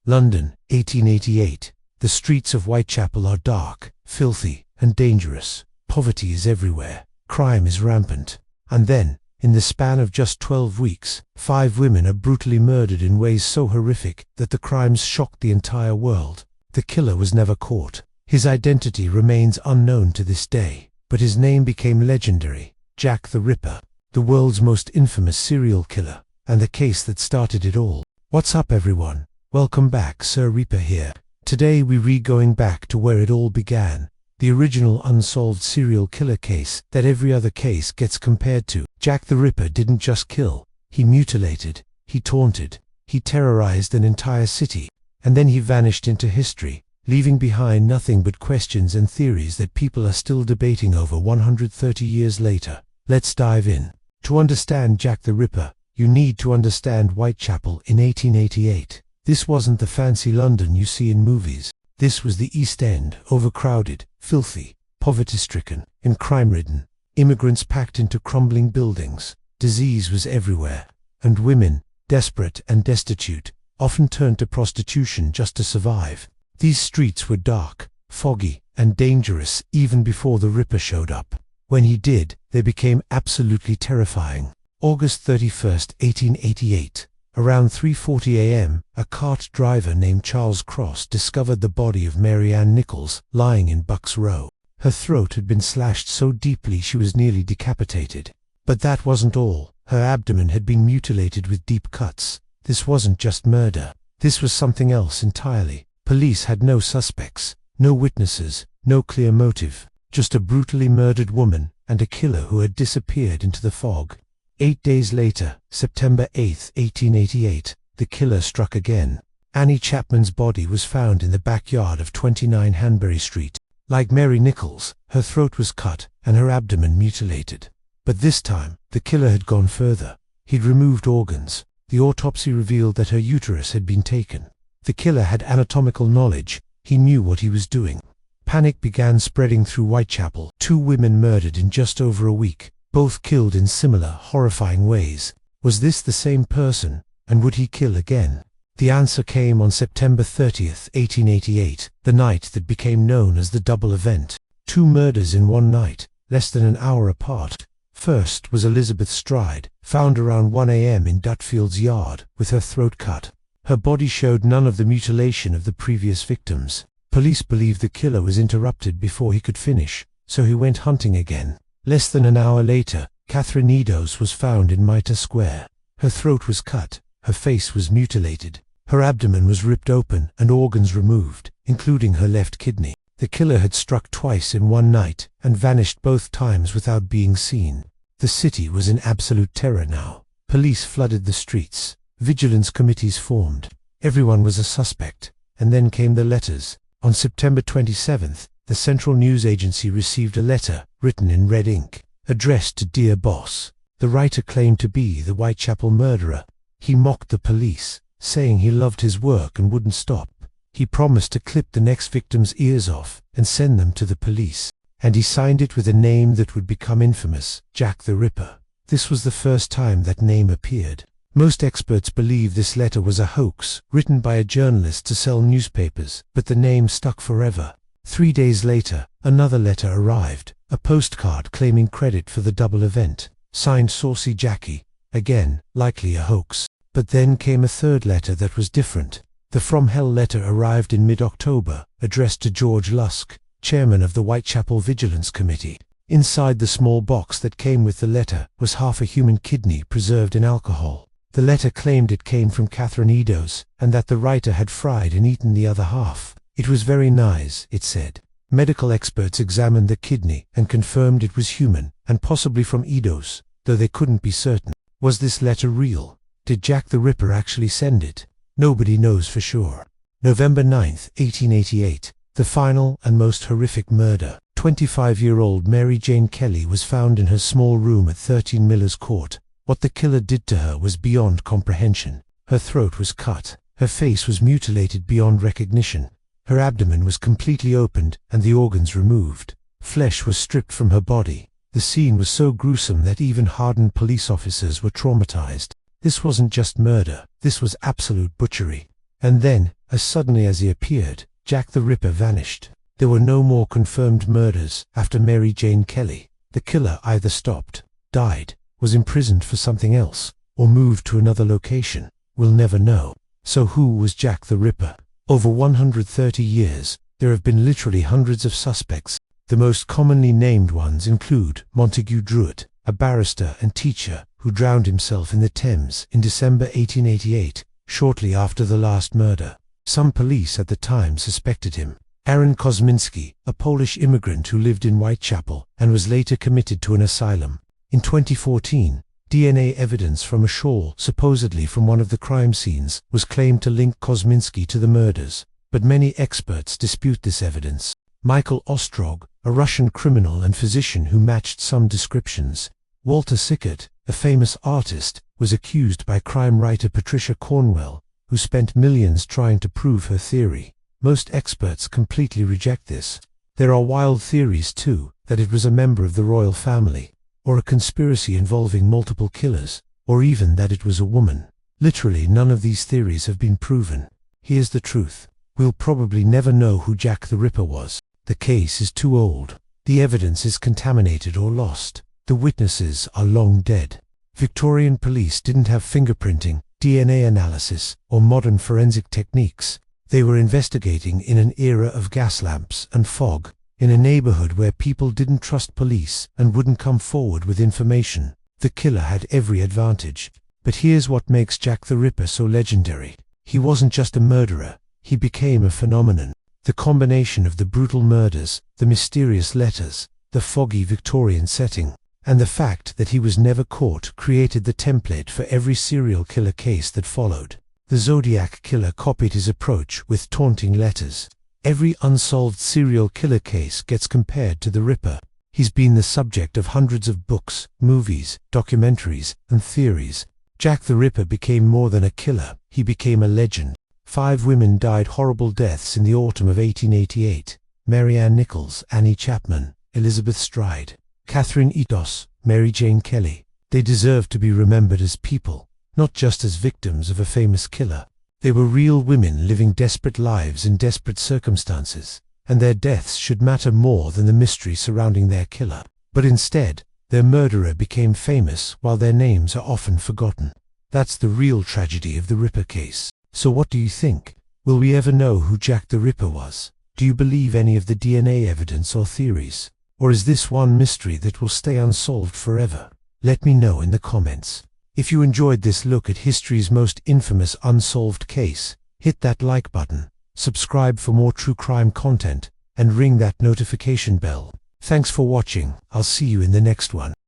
London, 1888. The streets of Whitechapel are dark, filthy, and dangerous. Poverty is everywhere. Crime is rampant. And then, in the span of just 12 weeks, 5 women are brutally murdered in ways so horrific that the crimes shocked the entire world. The killer was never caught. His identity remains unknown to this day, but his name became legendary: Jack the Ripper, the world's most infamous serial killer, and the case that started it all. What's up, everyone? Welcome back, SiR.ReapeR here. Today we're going back to where it all began, the original unsolved serial killer case that every other case gets compared to. Jack the Ripper didn't just kill, he mutilated, he taunted, he terrorized an entire city, and then he vanished into history, leaving behind nothing but questions and theories that people are still debating over 130 years later. Let's dive in. To understand Jack the Ripper, you need to understand Whitechapel in 1888. This wasn't the fancy London you see in movies. This was the East End, overcrowded, filthy, poverty-stricken, and crime-ridden. Immigrants packed into crumbling buildings. Disease was everywhere. And women, desperate and destitute, often turned to prostitution just to survive. These streets were dark, foggy, and dangerous even before the Ripper showed up. When he did, they became absolutely terrifying. August 31st, 1888. Around 3:40 a.m., a cart driver named Charles Cross discovered the body of Mary Ann Nichols lying in Bucks Row. Her throat had been slashed so deeply she was nearly decapitated. But that wasn't all. Her abdomen had been mutilated with deep cuts. This wasn't just murder. This was something else entirely. Police had no suspects, no witnesses, no clear motive. Just a brutally murdered woman and a killer who had disappeared into the fog. 8 days later, September 8, 1888, the killer struck again. Annie Chapman's body was found in the backyard of 29 Hanbury Street. Like Mary Nichols, her throat was cut and her abdomen mutilated. But this time, the killer had gone further. He'd removed organs. The autopsy revealed that her uterus had been taken. The killer had anatomical knowledge. He knew what he was doing. Panic began spreading through Whitechapel. 2 women murdered in just over a week, both killed in similar, horrifying ways. Was this the same person, and would he kill again? The answer came on September 30th, 1888, the night that became known as the double event. 2 murders in one night, less than an hour apart. First was Elizabeth Stride, found around 1 a.m. in Dutfield's yard, with her throat cut. Her body showed none of the mutilation of the previous victims. Police believed the killer was interrupted before he could finish, so he went hunting again. Less than an hour later, Catherine Eddowes was found in Mitre Square. Her throat was cut, her face was mutilated, her abdomen was ripped open and organs removed, including her left kidney. The killer had struck twice in one night and vanished both times without being seen. The city was in absolute terror now. Police flooded the streets. Vigilance committees formed. Everyone was a suspect. And then came the letters. On September 27th, the Central News Agency received a letter, written in red ink, addressed to Dear Boss. The writer claimed to be the Whitechapel murderer. He mocked the police, saying he loved his work and wouldn't stop. He promised to clip the next victim's ears off and send them to the police. And he signed it with a name that would become infamous: Jack the Ripper. This was the first time that name appeared. Most experts believe this letter was a hoax, written by a journalist to sell newspapers, but the name stuck forever. 3 days later, another letter arrived, a postcard claiming credit for the double event, signed Saucy Jackie, again, likely a hoax. But then came a third letter that was different. The From Hell letter arrived in mid-October, addressed to George Lusk, chairman of the Whitechapel Vigilance Committee. Inside the small box that came with the letter was half a human kidney preserved in alcohol. The letter claimed it came from Catherine Eddowes, and that the writer had fried and eaten the other half. It was very nice, it said. Medical experts examined the kidney and confirmed it was human, and possibly from Eddowes, though they couldn't be certain. Was this letter real? Did Jack the Ripper actually send it? Nobody knows for sure. November 9th, 1888. The final and most horrific murder. 25-year-old Mary Jane Kelly was found in her small room at 13 Miller's Court. What the killer did to her was beyond comprehension. Her throat was cut. Her face was mutilated beyond recognition. Her abdomen was completely opened and the organs removed. Flesh was stripped from her body. The scene was so gruesome that even hardened police officers were traumatized. This wasn't just murder. This was absolute butchery. And then, as suddenly as he appeared, Jack the Ripper vanished. There were no more confirmed murders after Mary Jane Kelly. The killer either stopped, died, was imprisoned for something else, or moved to another location. We'll never know. So who was Jack the Ripper? Over 130 years, there have been literally hundreds of suspects. The most commonly named ones include Montague Druitt, a barrister and teacher who drowned himself in the Thames in December 1888, shortly after the last murder. Some police at the time suspected him. Aaron Kosminski, a Polish immigrant who lived in Whitechapel and was later committed to an asylum. In 2014, DNA evidence from a shawl, supposedly from one of the crime scenes, was claimed to link Kosminski to the murders, but many experts dispute this evidence. Michael Ostrog, a Russian criminal and physician who matched some descriptions. Walter Sickert, a famous artist, was accused by crime writer Patricia Cornwell, who spent millions trying to prove her theory. Most experts completely reject this. There are wild theories too, that it was a member of the royal family, or a conspiracy involving multiple killers, or even that it was a woman. Literally none of these theories have been proven. Here's the truth. We'll probably never know who Jack the Ripper was. The case is too old. The evidence is contaminated or lost. The witnesses are long dead. Victorian police didn't have fingerprinting, DNA analysis, or modern forensic techniques. They were investigating in an era of gas lamps and fog, in a neighborhood where people didn't trust police and wouldn't come forward with information. The killer had every advantage. But here's what makes Jack the Ripper so legendary. He wasn't just a murderer, he became a phenomenon. The combination of the brutal murders, the mysterious letters, the foggy Victorian setting, and the fact that he was never caught created the template for every serial killer case that followed. The Zodiac Killer copied his approach with taunting letters. Every unsolved serial killer case gets compared to the Ripper. He's been the subject of hundreds of books, movies, documentaries, and theories. Jack the Ripper became more than a killer, he became a legend. 5 women died horrible deaths in the autumn of 1888. Mary Ann Nichols, Annie Chapman, Elizabeth Stride, Catherine Etos, Mary Jane Kelly. They deserve to be remembered as people, not just as victims of a famous killer. They were real women living desperate lives in desperate circumstances, and their deaths should matter more than the mystery surrounding their killer. But instead, their murderer became famous while their names are often forgotten. That's the real tragedy of the Ripper case. So what do you think? Will we ever know who Jack the Ripper was? Do you believe any of the DNA evidence or theories? Or is this one mystery that will stay unsolved forever? Let me know in the comments. If you enjoyed this look at history's most infamous unsolved case, hit that like button, subscribe for more true crime content, and ring that notification bell. Thanks for watching. I'll see you in the next one.